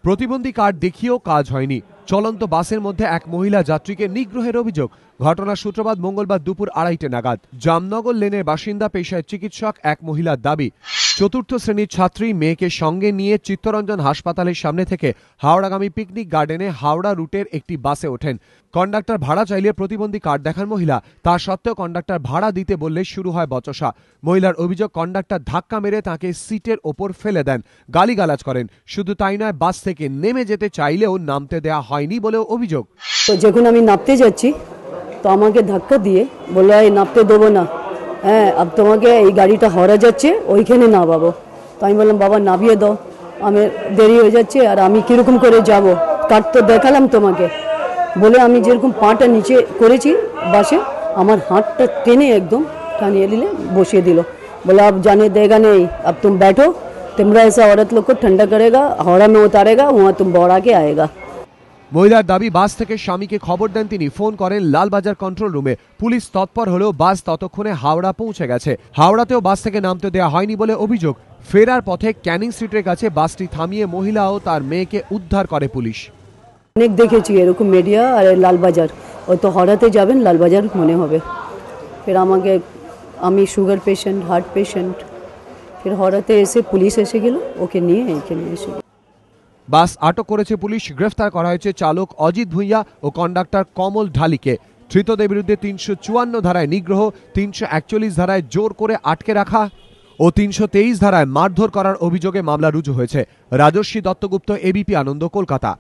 প্রতিবন্ধী কার্ড দেখিয়েও কাজ হয়নি। চলন্ত বাসের মধ্যে এক মহিলা যাত্রীকে নিগ্রহের অভিযোগ। ঘটনার সূত্রপাত মঙ্গলবার দুপুর 2:30 নাগাদ। জামনগর লেনের বাসিন্দা, পেশায় চিকিৎসক এক মহিলার দাবি, চতুর্থ শ্রেণীর ছাত্রী মেয়েকে সঙ্গে নিয়ে চিত্তরঞ্জন হাসপাতালের সামনে থেকে হাওড়াগামী পিকনিক গার্ডেনে হাওড়া রুটের একটি বাসে ওঠেন। কন্ডাক্টর ভাড়া চাইলে প্রতিবন্ধী কার্ড দেখান মহিলা। তা সত্ত্বেও কন্ডাক্টর ভাড়া দিতে বললে শুরু হয় বচসা। মহিলার অভিযোগ, কন্ডাক্টর ধাক্কা মেরে তাকে সিটের ওপর ফেলে দেন, গালিগালাজ করেন। শুধু তাই নয়, বাস থেকে নেমে যেতে চাইলেও নামতে দেয়া হয়নি বলেও অভিযোগ। তো যখন আমি নামতে যাচ্ছি তো আমাকে ধাক্কা দিয়ে বললো, এই নামতে দেবো না, হ্যাঁ আব তোমাকে এই গাড়িটা হাওড়া যাচ্ছে, ওইখানে নামাবো। তো আমি বললাম, বাবা নামিয়ে দাও, আমার দেরি হয়ে যাচ্ছে, আর আমি কীরকম করে যাব, কার্ড তো দেখালাম তোমাকে বলে আমি যেরকম পাটা নিচে করেছি বাসে, আমার হাতটা টেনে একদম টানিয়ে দিলে বসিয়ে দিল। बोला अब जाने देगा नहीं, अब तुम बैठो, तुमरा ऐसा औरत लोग को ठंडा करेगा, हावड़ा में उतारेगा, वहाँ तुम बौड़ा के आएगा। মহিলার দাবি, বাস থেকে স্বামীকে খবর দেন তিনি। ফোন করেন লালবাজার কন্ট্রোল রুমে। পুলিশ তৎপর হলেও বাস ততক্ষণে হাওড়া পৌঁছে গেছে। হাওড়াতেও বাস থেকে নামতে দেওয়া হয়নি বলে অভিযোগ। ফেরার পথে ক্যানিং স্ট্রিটের কাছে বাসটি থামিয়ে মহিলা ও তার মেয়েকে উদ্ধার করে পুলিশ। অনেক দেখেছি এরকম মিডিয়া, আর লালবাজার, ওই তো হাওড়াতে যাবেন লালবাজার মনে হবে। ফের আমাকে, আমি সুগার পেশেন্ট, হার্ট পেশেন্ট, ফের হাওড়াতে এসে পুলিশ এসে গেল, ওকে নিয়ে এখানে এসে। বাস আটক করেছে পুলিশ। গ্রেফতার করা হয়েছে চালক অজিত ভূঁইয়া ও কন্ডাক্টর কমল ঢালিকে। ধৃতদের বিরুদ্ধে 354 ধারায় নিগ্রহ, 341 ধারায় জোর করে আটকে রাখা ও 323 ধারায় মারধর করার অভিযোগে মামলা রুজু হয়েছে। রাজস্বী দত্তগুপ্ত, এবিপি আনন্দ, কলকাতা।